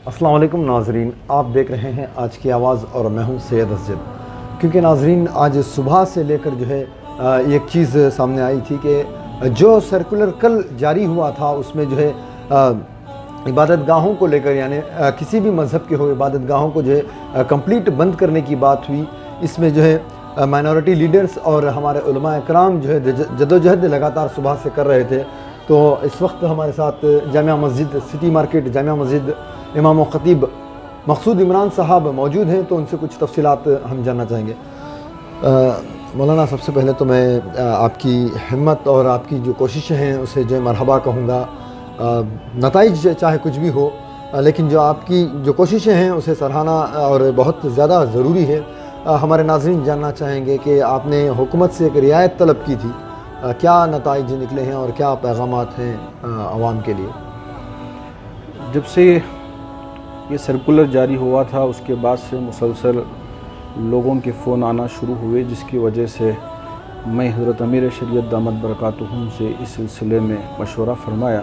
السلام علیکم ناظرین، آپ دیکھ رہے ہیں آج کی آواز اور میں ہوں سید اسجد۔ کیونکہ ناظرین آج صبح سے لے کر جو ہے ایک چیز سامنے آئی تھی کہ جو سرکولر کل جاری ہوا تھا اس میں جو ہے عبادت گاہوں کو لے کر، یعنی کسی بھی مذہب کے ہو عبادت گاہوں کو جو ہے کمپلیٹ بند کرنے کی بات ہوئی۔ اس میں جو ہے مائنورٹی لیڈرز اور ہمارے علماء اکرام جو ہے جدوجہد لگاتار صبح سے کر رہے تھے۔ تو اس وقت ہمارے ساتھ جامعہ مسجد سٹی مارکیٹ جامعہ مسجد امام و خطیب مقصود عمران صاحب موجود ہیں، تو ان سے کچھ تفصیلات ہم جاننا چاہیں گے۔ مولانا، سب سے پہلے تو میں آپ کی ہمت اور آپ کی جو کوششیں ہیں اسے جو مرحبا کہوں گا۔ نتائج چاہے کچھ بھی ہو، لیکن جو آپ کی جو کوششیں ہیں اسے سراہنا اور بہت زیادہ ضروری ہے۔ ہمارے ناظرین جاننا چاہیں گے کہ آپ نے حکومت سے ایک رعایت طلب کی تھی، کیا نتائج نکلے ہیں اور کیا پیغامات ہیں عوام کے لیے؟ جب سے یہ سرکولر جاری ہوا تھا اس کے بعد سے مسلسل لوگوں کے فون آنا شروع ہوئے، جس کی وجہ سے میں حضرت امیر شریعت دامت برکاتہم سے اس سلسلے میں مشورہ فرمایا۔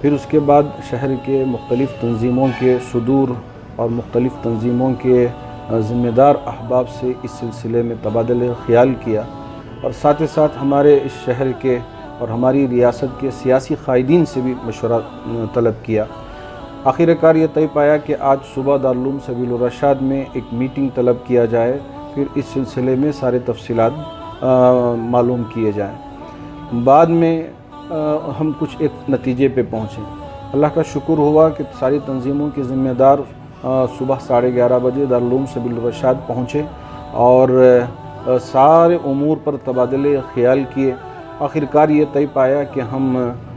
پھر اس کے بعد شہر کے مختلف تنظیموں کے صدور اور مختلف تنظیموں کے ذمہ دار احباب سے اس سلسلے میں تبادلہ خیال کیا، اور ساتھ ہی ساتھ ہمارے اس شہر کے اور ہماری ریاست کے سیاسی قائدین سے بھی مشورہ طلب کیا۔ آخر کار یہ طے پایا کہ آج صبح دارالعلوم سبیل الرشاد میں ایک میٹنگ طلب کیا جائے، پھر اس سلسلے میں سارے تفصیلات معلوم کیے جائیں۔ بعد میں ہم کچھ ایک نتیجے پہ پہنچے۔ اللہ کا شکر ہوا کہ ساری تنظیموں کے ذمہ دار صبح 11:30 بجے دارالعلوم سبیل الرشاد پہنچے اور سارے امور پر تبادلے خیال کیے۔ آخر کار یہ طے پایا کہ ہم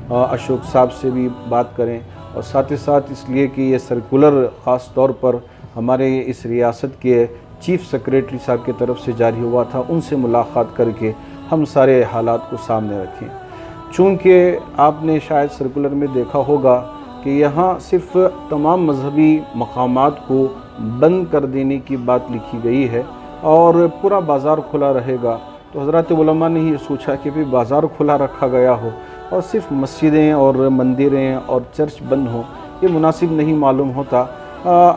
اشوک صاحب سے بھی بات کریں، اور ساتھ ہی ساتھ اس لیے کہ یہ سرکولر خاص طور پر ہمارے اس ریاست کے چیف سیکریٹری صاحب کی طرف سے جاری ہوا تھا، ان سے ملاقات کر کے ہم سارے حالات کو سامنے رکھیں۔ چونکہ آپ نے شاید سرکولر میں دیکھا ہوگا کہ یہاں صرف تمام مذہبی مقامات کو بند کر دینے کی بات لکھی گئی ہے اور پورا بازار کھلا رہے گا۔ تو حضرات علماء نے یہ سوچا کہ بھی بازار کھلا رکھا گیا ہو اور صرف مسجدیں اور مندریں اور چرچ بند ہوں، یہ مناسب نہیں معلوم ہوتا۔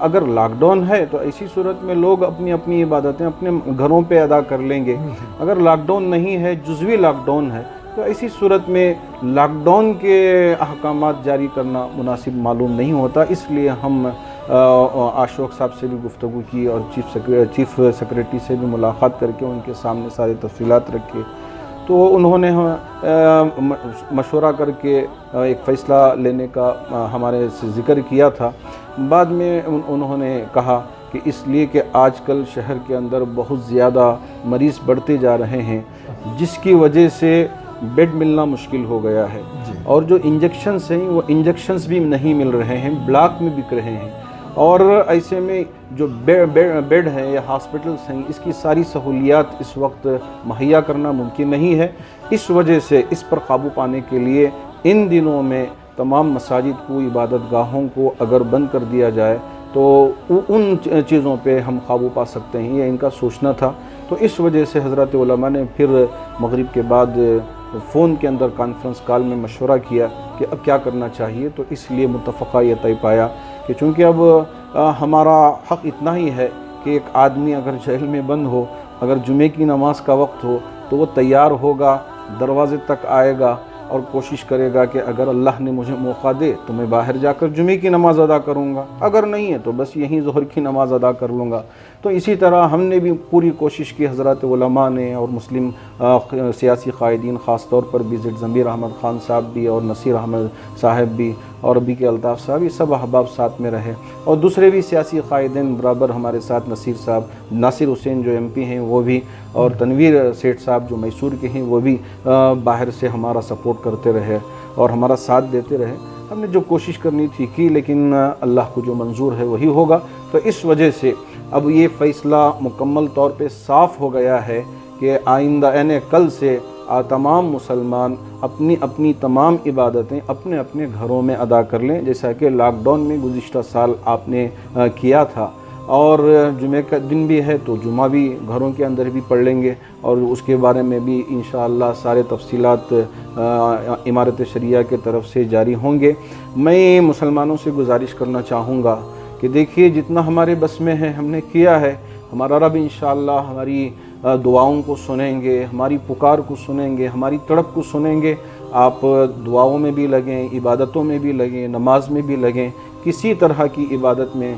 اگر لاک ڈاؤن ہے تو ایسی صورت میں لوگ اپنی اپنی عبادتیں اپنے گھروں پہ ادا کر لیں گے۔ اگر لاک ڈاؤن نہیں ہے، جزوی لاک ڈاؤن ہے، تو ایسی صورت میں لاک ڈاؤن کے احکامات جاری کرنا مناسب معلوم نہیں ہوتا۔ اس لیے ہم اشوک صاحب سے بھی گفتگو کی اور چیف سیکریٹری سے بھی ملاقات کر کے ان کے سامنے سارے تفصیلات رکھے، تو انہوں نے مشورہ کر کے ایک فیصلہ لینے کا ہمارے سے ذکر کیا تھا۔ بعد میں انہوں نے کہا کہ اس لیے کہ آج کل شہر کے اندر بہت زیادہ مریض بڑھتے جا رہے ہیں، جس کی وجہ سے بیڈ ملنا مشکل ہو گیا ہے، اور جو انجیکشنز ہیں وہ انجیکشنز بھی نہیں مل رہے ہیں، بلاک میں بک رہے ہیں، اور ایسے میں جو بیڈ ہیں یا ہاسپٹلز ہیں اس کی ساری سہولیات اس وقت مہیا کرنا ممکن نہیں ہے۔ اس وجہ سے اس پر قابو پانے کے لیے ان دنوں میں تمام مساجد کو، عبادت گاہوں کو اگر بند کر دیا جائے تو ان چیزوں پہ ہم قابو پا سکتے ہیں، یہ ان کا سوچنا تھا۔ تو اس وجہ سے حضرات علماء نے پھر مغرب کے بعد فون کے اندر کانفرنس کال میں مشورہ کیا کہ اب کیا کرنا چاہیے۔ تو اس لیے متفقہ یہ طے پایا کہ چونکہ اب ہمارا حق اتنا ہی ہے کہ ایک آدمی اگر جیل میں بند ہو، اگر جمعے کی نماز کا وقت ہو تو وہ تیار ہوگا، دروازے تک آئے گا اور کوشش کرے گا کہ اگر اللہ نے مجھے موقع دے تو میں باہر جا کر جمعے کی نماز ادا کروں گا، اگر نہیں ہے تو بس یہیں ظہر کی نماز ادا کر لوں گا۔ تو اسی طرح ہم نے بھی پوری کوشش کی، حضرات علماء نے اور مسلم سیاسی قائدین، خاص طور پر وزٹ ضمیر احمد خان صاحب بھی اور نصیر احمد صاحب بھی اور ابھی کے الطاف صاحب، یہ سب احباب ساتھ میں رہے، اور دوسرے بھی سیاسی قائدین برابر ہمارے ساتھ، نصیر صاحب، ناصر حسین جو ایم پی ہیں وہ بھی، اور تنویر سیٹھ صاحب جو میسور کے ہیں وہ بھی باہر سے ہمارا سپورٹ کرتے رہے اور ہمارا ساتھ دیتے رہے۔ ہم نے جو کوشش کرنی تھی کی، لیکن اللہ کو جو منظور ہے وہی ہوگا۔ تو اس وجہ سے اب یہ فیصلہ مکمل طور پہ صاف ہو گیا ہے کہ آئندہ یعنی کل سے تمام مسلمان اپنی اپنی تمام عبادتیں اپنے اپنے گھروں میں ادا کر لیں، جیسا کہ لاک ڈاؤن میں گزشتہ سال آپ نے کیا تھا۔ اور جمعہ کا دن بھی ہے تو جمعہ بھی گھروں کے اندر بھی پڑھ لیں گے، اور اس کے بارے میں بھی انشاءاللہ سارے تفصیلات امارت شریعہ کے طرف سے جاری ہوں گے۔ میں مسلمانوں سے گزارش کرنا چاہوں گا کہ کہ دیکھیے جتنا ہمارے بس میں ہے ہم نے کیا ہے، ہمارا رب انشاءاللہ ہماری دعاؤں کو سنیں گے، ہماری پکار کو سنیں گے، ہماری تڑپ کو سنیں گے۔ آپ دعاؤں میں بھی لگیں، عبادتوں میں بھی لگیں، نماز میں بھی لگیں، کسی طرح کی عبادت میں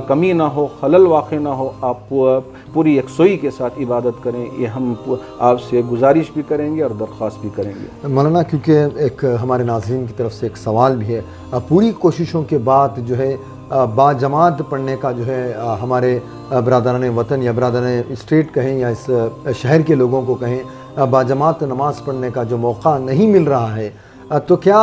کمی نہ ہو، خلل واقع نہ ہو، آپ پوری یکسوئی کے ساتھ عبادت کریں، یہ ہم آپ سے گزارش بھی کریں گے اور درخواست بھی کریں گے۔ مولانا کیونکہ ایک ہمارے ناظرین کی طرف سے ایک سوال بھی ہے، پوری کوششوں کے بعد جو ہے با جماعت پڑھنے کا جو ہے ہمارے برادران وطن یا برادران اسٹیٹ کہیں یا اس شہر کے لوگوں کو کہیں با جماعت نماز پڑھنے کا جو موقع نہیں مل رہا ہے، تو کیا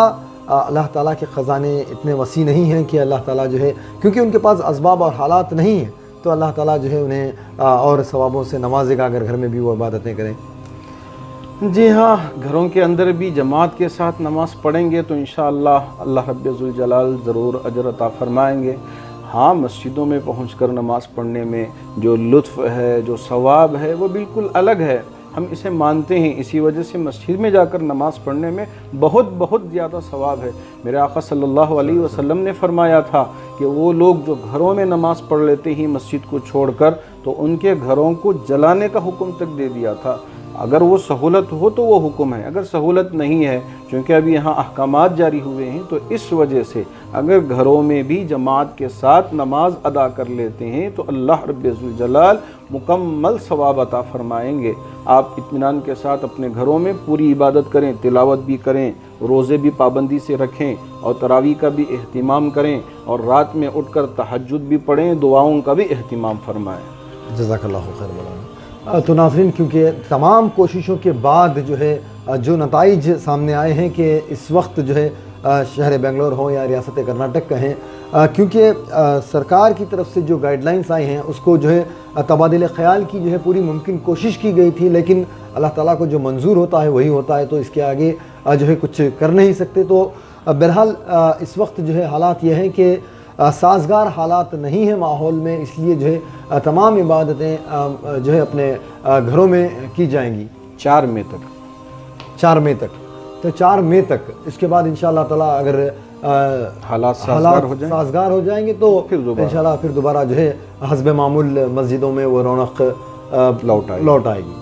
اللہ تعالیٰ کے خزانے اتنے وسیع نہیں ہیں کہ اللہ تعالیٰ جو ہے، کیونکہ ان کے پاس اسباب اور حالات نہیں ہیں، تو اللہ تعالیٰ جو ہے انہیں اور ثوابوں سے نوازے گا اگر گھر میں بھی وہ عبادتیں کریں؟ جی ہاں، گھروں کے اندر بھی جماعت کے ساتھ نماز پڑھیں گے تو انشاءاللہ اللہ رب ذوالجلال ضرور اجر عطا فرمائیں گے۔ ہاں، مسجدوں میں پہنچ کر نماز پڑھنے میں جو لطف ہے، جو ثواب ہے، وہ بالکل الگ ہے، ہم اسے مانتے ہیں، اسی وجہ سے مسجد میں جا کر نماز پڑھنے میں بہت زیادہ ثواب ہے۔ میرے آقا صلی اللہ علیہ وسلم نے فرمایا تھا کہ وہ لوگ جو گھروں میں نماز پڑھ لیتے ہی مسجد کو چھوڑ کر، تو ان کے گھروں کو جلانے کا حکم تک دے دیا تھا۔ اگر وہ سہولت ہو تو وہ حکم ہے، اگر سہولت نہیں ہے، چونکہ ابھی یہاں احکامات جاری ہوئے ہیں، تو اس وجہ سے اگر گھروں میں بھی جماعت کے ساتھ نماز ادا کر لیتے ہیں تو اللہ رب ذوالجلال مکمل ثواب عطا فرمائیں گے۔ آپ اطمینان کے ساتھ اپنے گھروں میں پوری عبادت کریں، تلاوت بھی کریں، روزے بھی پابندی سے رکھیں اور تراویح کا بھی اہتمام کریں، اور رات میں اٹھ کر تہجد بھی پڑھیں، دعاؤں کا بھی اہتمام فرمائیں۔ جزاک اللہ خیر مولانا۔ تو ناظرین، کیونکہ تمام کوششوں کے بعد جو ہے جو نتائج سامنے آئے ہیں کہ اس وقت جو ہے شہر بنگلور ہو یا ریاست کرناٹک کا ہیں، کیونکہ سرکار کی طرف سے جو گائیڈ لائنز آئی ہیں اس کو جو ہے تبادلہ خیال کی جو ہے پوری ممکن کوشش کی گئی تھی، لیکن اللہ تعالیٰ کو جو منظور ہوتا ہے وہی ہوتا ہے، تو اس کے آگے جو ہے کچھ کر نہیں سکتے۔ تو بہرحال اس وقت جو ہے حالات یہ ہیں کہ سازگار حالات نہیں ہیں ماحول میں، اس لیے جو ہے تمام عبادتیں جو ہے اپنے گھروں میں کی جائیں گی 4 مئی تک۔ 4 مئی تک، تو 4 مئی تک، اس کے بعد انشاءاللہ تعالیٰ اگر حالات سازگار ہو جائیں گے تو انشاءاللہ پھر دوبارہ جو ہے حسب معمول مسجدوں میں وہ رونق لوٹ آئے گی۔